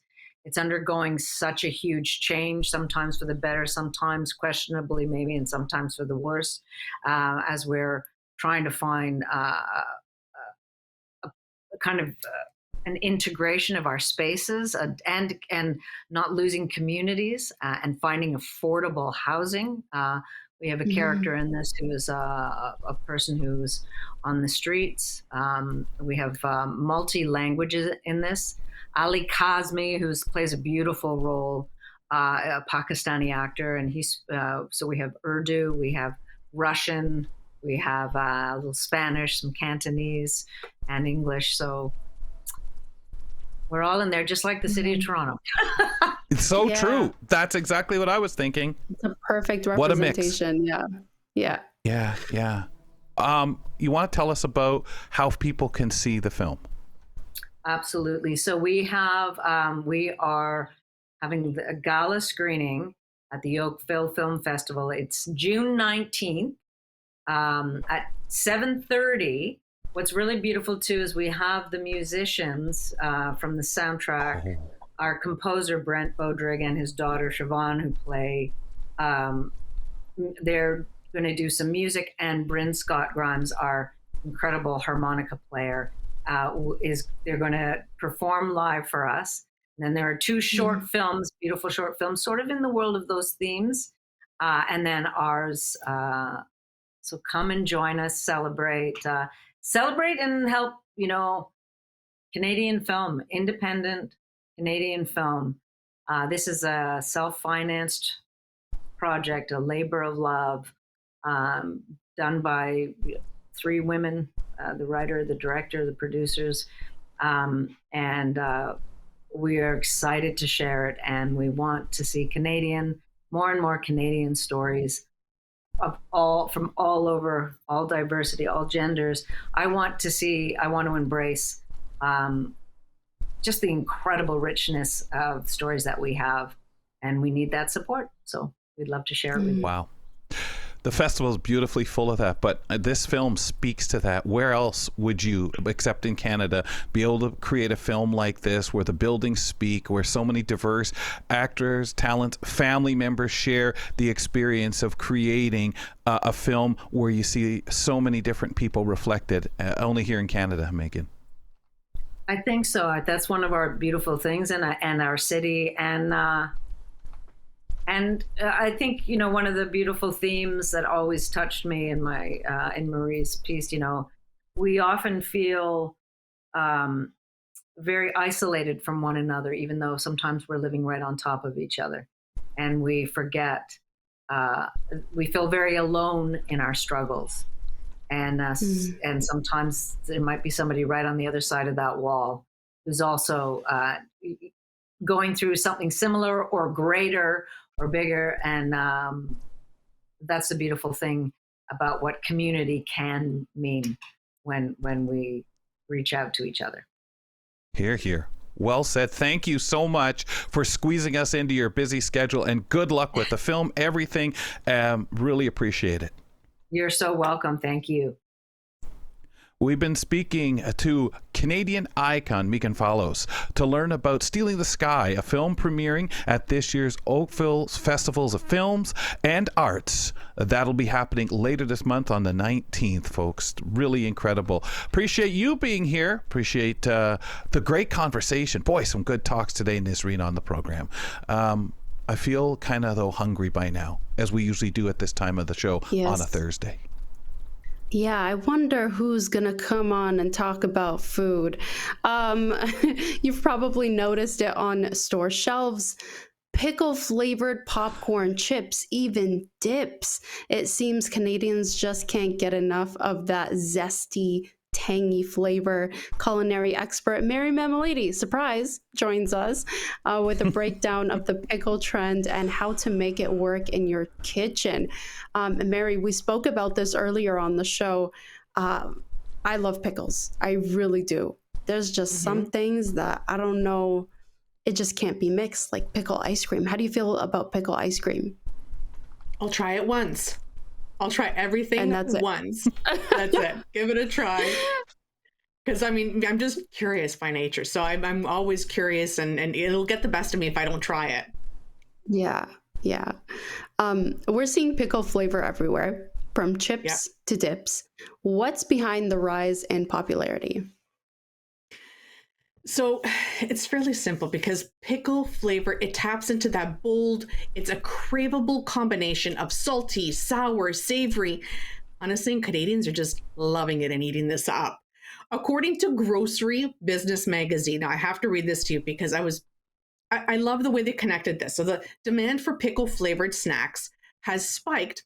undergoing such a huge change, sometimes for the better, sometimes questionably maybe, and sometimes for the worse, as we're trying to find a kind of an integration of our spaces and not losing communities and finding affordable housing. We have a character in this who is a person who's on the streets. We have multi-languages in this. Ali Kazmi, who plays a beautiful role, a Pakistani actor, and so we have Urdu, we have Russian, we have a little Spanish, some Cantonese, and English. So we're all in there, just like the city of Toronto. It's so true. That's exactly what I was thinking. It's a perfect What a mix. representation. Yeah. You want to tell us about how people can see the film? Absolutely. So we are having a gala screening at the Oakville Film Festival. It's June 19th at 7:30. What's really beautiful too is we have the musicians from the soundtrack, our composer Brent Bodrig and his daughter Siobhan, who play. They're going to do some music, and Bryn Scott Grimes, our incredible harmonica player, they're going to perform live for us. And then there are two short films, beautiful short films, sort of in the world of those themes, and then ours. So come and join us, celebrate and help, Canadian film, independent Canadian film. This is a self-financed project, a labor of love, done by 3 women, the writer, the director, the producers. And we are excited to share it, and we want to see more and more Canadian stories from all over, all diversity, all genders. I want to embrace just the incredible richness of stories that we have, and we need that support. So we'd love to share it with you. Wow. The festival is beautifully full of that, but this film speaks to that. Where else would you, except in Canada, be able to create a film like this where the buildings speak, where so many diverse actors, talent, family members share the experience of creating a film where you see so many different people reflected, only here in Canada, Megan? I think so. That's one of our beautiful things in our city, and I think, one of the beautiful themes that always touched me in Marie's piece, we often feel very isolated from one another, even though sometimes we're living right on top of each other, and we forget. We feel very alone in our struggles, and sometimes there might be somebody right on the other side of that wall who's also going through something similar or greater or bigger, and that's the beautiful thing about what community can mean when we reach out to each other. Hear, hear. Well said. Thank you so much for squeezing us into your busy schedule, and good luck with the film, everything. Really appreciate it. You're so welcome. Thank you. We've been speaking to Canadian icon Megan Follows to learn about Stealing the Sky, a film premiering at this year's Oakville Festivals of Films and Arts. That'll be happening later this month on the 19th, folks. Really incredible. Appreciate you being here. Appreciate the great conversation. Boy, some good talks today, Nisreen, on the program. I feel kind of, though, hungry by now, as we usually do at this time of the show on a Thursday. Yeah, I wonder who's going to come on and talk about food. You've probably noticed it on store shelves. Pickle-flavored popcorn, chips, even dips. It seems Canadians just can't get enough of that zesty, tangy flavor. Culinary expert Mary Mammoliti, surprise, joins us with a breakdown of the pickle trend and how to make it work in your kitchen. Mary, we spoke about this earlier on the show. I love pickles. I really do. There's just some things that I don't know, it just can't be mixed, like pickle ice cream. How do you feel about pickle ice cream? I'll try it once. I'll try everything and that's once. That's it. Give it a try. Because I'm just curious by nature. So I'm always curious, and it'll get the best of me if I don't try it. Yeah. We're seeing pickle flavor everywhere, from chips to dips. What's behind the rise in popularity? So it's fairly simple, because pickle flavor, it taps into that bold, it's a craveable combination of salty, sour, savory. Honestly, Canadians are just loving it and eating this up. According to Grocery Business Magazine, now I have to read this to you because I love the way they connected this. So the demand for pickle flavored snacks has spiked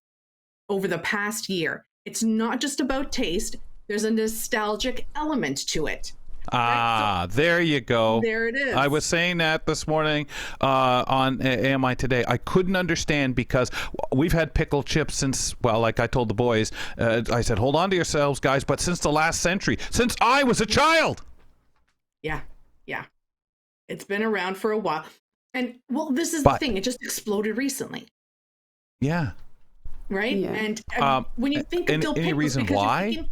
over the past year. It's not just about taste. There's a nostalgic element to it. There you go. There it is. I was saying that this morning on AMI Today. I couldn't understand, because we've had pickle chips since, well, like I told the boys, I said, hold on to yourselves, guys, but since the last century, since I was a child. Yeah. It's been around for a while. And, well, this is the thing. It just exploded recently. Yeah. Right? Yeah. And when you think of dill pickles, any reason why?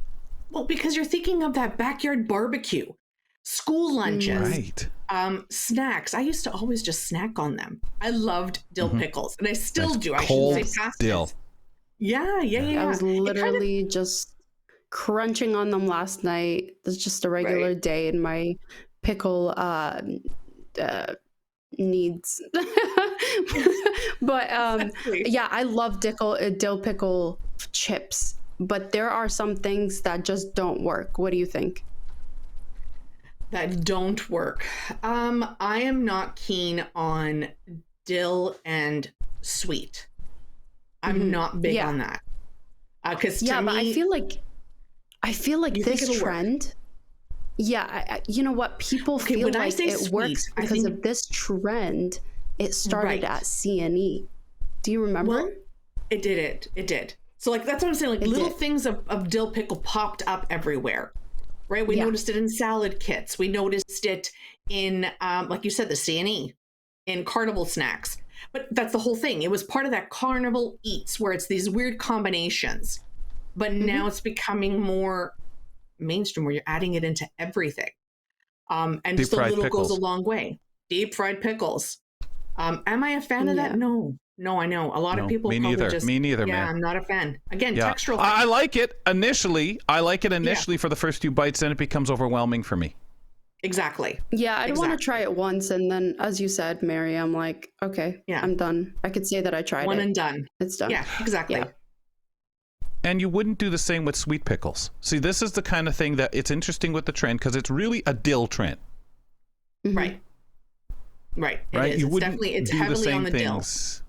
Because you're thinking of that backyard barbecue, school lunches, snacks. I used to always just snack on them. I loved dill pickles, and I still do. I shouldn't say past dill. tense. Yeah. I was literally just crunching on them last night. It's just a regular day in my pickle needs. But yeah, I love dill pickle chips. But there are some things that just don't work. What do you think? That don't work. I am not keen on dill and sweet. I'm not big on that. Because but I feel like this trend. Work? Yeah, you know what? People feel like it works because of this trend. It started at CNE. Do you remember? Well, it did. So like that's what I'm saying. Like It little did. things of dill pickle popped up everywhere, right? We Yeah. noticed it in salad kits. We noticed it in, like you said, the C&E, in carnival snacks. But that's the whole thing. It was part of that carnival eats where it's these weird combinations. But now it's becoming more mainstream where you're adding it into everything. And Deep just a fried little pickles. goes a long way. Deep fried pickles. Am I a fan of that? Yeah. No. No, I know. A lot No, of people me probably neither. just... Me neither, yeah, man. I'm not a fan. Again, Yeah. textural. I like it initially. For the first few bites, then it becomes overwhelming for me. Exactly. Yeah, I'd want to Exactly. try it once, and then, as you said, Mary, I'm like, okay, Yeah. I'm done. I could say that I tried One it. and done. It's done. Yeah, exactly. Yeah. And you wouldn't do the same with sweet pickles. See, this is the kind of thing that it's interesting with the trend because it's really a dill trend. Mhm. Right. Right. It Right? is. You It's wouldn't definitely, it's do the heavily same on the dill. things.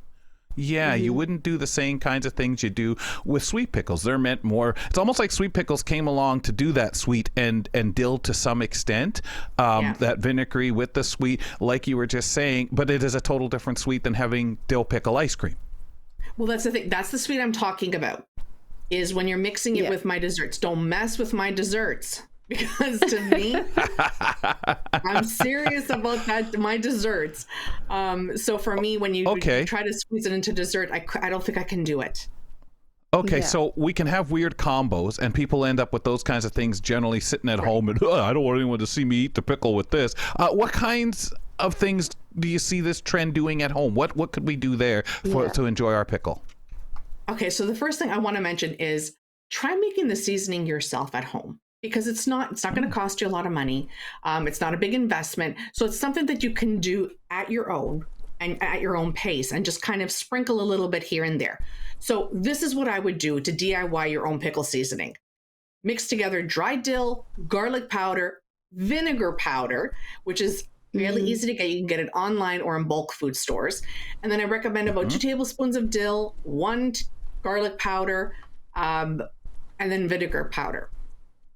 Yeah, you wouldn't do the same kinds of things you do with sweet pickles. They're meant more. It's almost like sweet pickles came along to do that sweet and dill to some extent. Yeah. That vinegary with the sweet, like you were just saying, but it is a total different sweet than having dill pickle ice cream. Well, that's the thing. That's the sweet I'm talking about. Is when you're mixing it Yeah. with my desserts. Don't mess with my desserts. Because to me, I'm serious about that, my desserts. So for me, when you Okay. try to squeeze it into dessert, I don't think I can do it. Okay, Yeah. so we can have weird combos, and people end up with those kinds of things generally sitting at home and, I don't want anyone to see me eat the pickle with this. What kinds of things do you see this trend doing at home? What could we do there to enjoy our pickle? Okay, so the first thing I want to mention is try making the seasoning yourself at home because it's not going to cost you a lot of money. It's not a big investment, so it's something that you can do at your own and at your own pace and just kind of sprinkle a little bit here and there. So this is what I would do to DIY your own pickle seasoning. Mix together dry dill, garlic powder, vinegar powder, which is fairly easy to get. You can get it online or in bulk food stores. And then I recommend about 2 tablespoons of dill, 1 garlic powder, and then vinegar powder.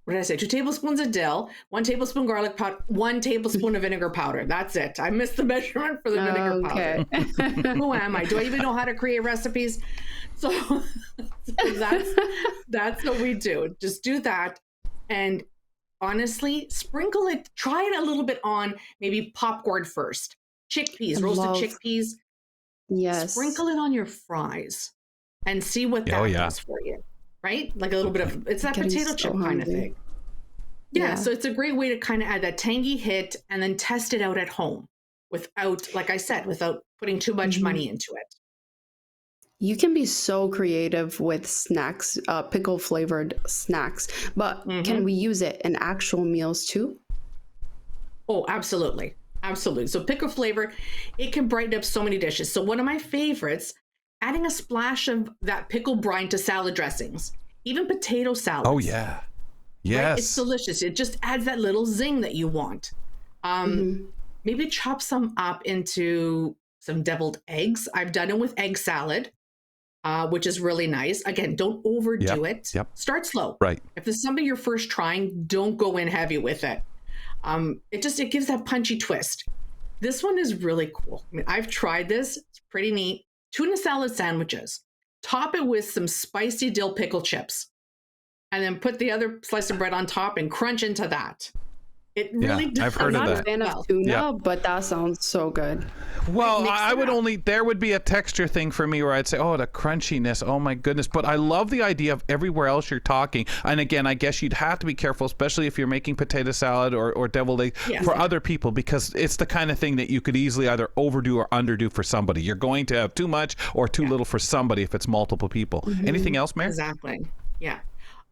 What did I say? 2 tablespoons of dill, 1 tablespoon garlic powder, 1 tablespoon of vinegar powder. That's it. I missed the measurement for the vinegar powder. Okay. Who am I? Do I even know how to create recipes? So, that's what we do. Just do that. And honestly, sprinkle it, try it a little bit on maybe popcorn first. Chickpeas, roasted chickpeas. Yes. Sprinkle it on your fries and see what that does for you. Right? Like a little bit of, it's that Getting potato so chip kind of hungry. thing. Yeah, Yeah. so it's a great way to kind of add that tangy hit and then test it out at home without, like I said, without putting too much money into it. You can be so creative with snacks, pickle flavored snacks, but can we use it in actual meals too? Oh, absolutely. Absolutely. So pickle flavor, it can brighten up so many dishes. So one of my favorites, adding a splash of that pickle brine to salad dressings, even potato salads. Oh, yeah. Yes. Right? It's delicious. It just adds that little zing that you want. Maybe chop some up into some deviled eggs. I've done it with egg salad, which is really nice. Again, don't overdo it. Yep. Start slow. Right. If this is something you're first trying, don't go in heavy with it. It gives that punchy twist. This one is really cool. I mean, I've tried this. It's pretty neat. Tuna salad sandwiches. Top it with some spicy dill pickle chips. And then put the other slice of bread on top and crunch into that. It really does. I've heard I'm of not that. a fan well. of tuna, Yeah. but that sounds so good. Well, Mix I it would up. there would be a texture thing for me where I'd say, oh, the crunchiness, oh my goodness. But I love the idea of everywhere else you're talking. And again, I guess you'd have to be careful, especially if you're making potato salad or deviled egg for other people, because it's the kind of thing that you could easily either overdo or underdo for somebody. You're going to have too much or too little for somebody if it's multiple people. Anything else, Mary? Exactly. Yeah.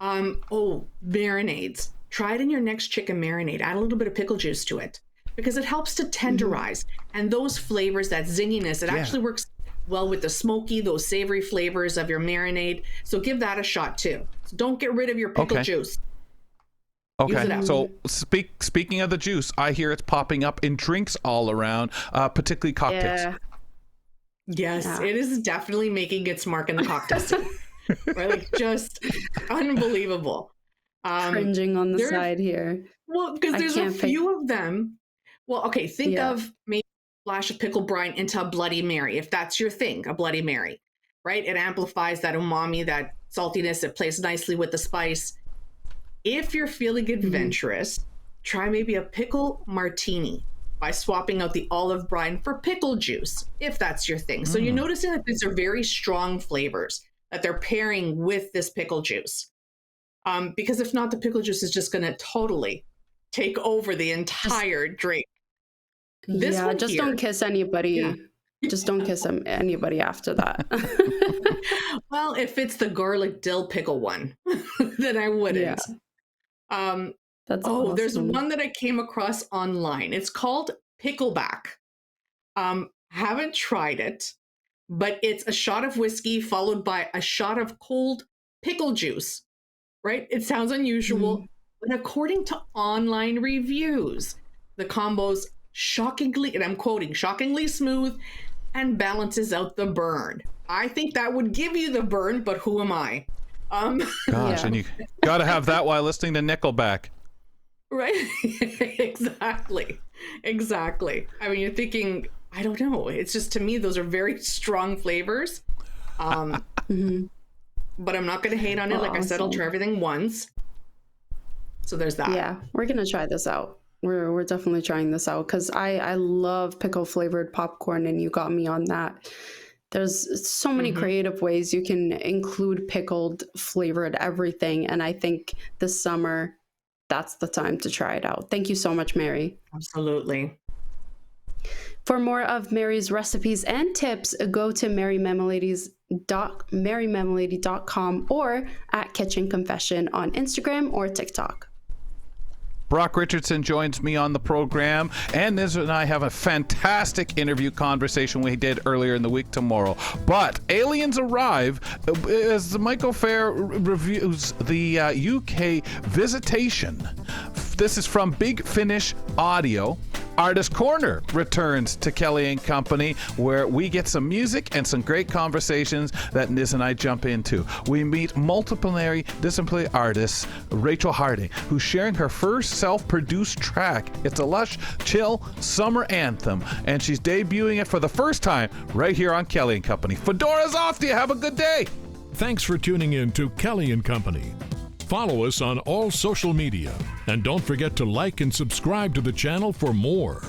Marinades. Try it in your next chicken marinade. Add a little bit of pickle juice to it because it helps to tenderize. And those flavors, that zinginess, it actually works well with the smoky, those savory flavors of your marinade. So give that a shot too. So don't get rid of your pickle juice. Use it Okay. up. So speaking of the juice, I hear it's popping up in drinks all around, particularly cocktails. Yeah. Yes, Yeah. it is definitely making its mark in the cocktail scene. Right? Like just unbelievable. Cringing on the there- side here. Well, because I there's a can't pick- few of them. Well, okay, think Yeah. of maybe a splash of pickle brine into a Bloody Mary, if that's your thing, a Bloody Mary. right? It amplifies that umami, that saltiness. It plays nicely with the spice. If you're feeling adventurous, try maybe a pickle martini by swapping out the olive brine for pickle juice, if that's your thing. So you're noticing that these are very strong flavors that they're pairing with this pickle juice. Because if not, the pickle juice is just going to totally take over the entire drink. This one just here, don't kiss anybody. Just don't kiss anybody after that. well, if it's the garlic dill pickle one, then I wouldn't. That's awesome. There's awesome. one that I came across online. It's called pickleback. Haven't tried it, but it's a shot of whiskey followed by a shot of cold pickle juice, right? It sounds unusual, but according to online reviews, the combo's shockingly, and I'm quoting, shockingly smooth and balances out the burn. I think that would give you the burn, but who am I? Gosh, and you got to have that while listening to Nickelback. Right? Exactly. I mean, you're thinking, I don't know. It's just, to me, those are very strong flavors. But I'm not going to hate on it. Like I said, I'll try everything once. So there's that. Yeah, we're going to try this out. We're definitely trying this out because I love pickle flavored popcorn, and you got me on that. There's so many creative ways you can include pickled flavored everything. And I think this summer, that's the time to try it out. Thank you so much, Mary. Absolutely. For more of Mary's recipes and tips, go to marymamoliti.com or at Kitchen Confession on Instagram or TikTok. Brock Richardson joins me on the program, and Niz and I have a fantastic interview conversation we did earlier in the week tomorrow. But aliens arrive as the Michael Fair reviews the UK Visitation. This is from Big Finish Audio. Artist Corner returns to Kelly and Company, where we get some music and some great conversations that Niz and I jump into. We meet multidisciplinary artist Rachel Harding, who's sharing her first self-produced track. It's a lush, chill summer anthem, and she's debuting it for the first time right here on Kelly and Company. Fedora's off to you. Have a good day. Thanks for tuning in to Kelly and Company. Follow us on all social media, and don't forget to like and subscribe to the channel for more.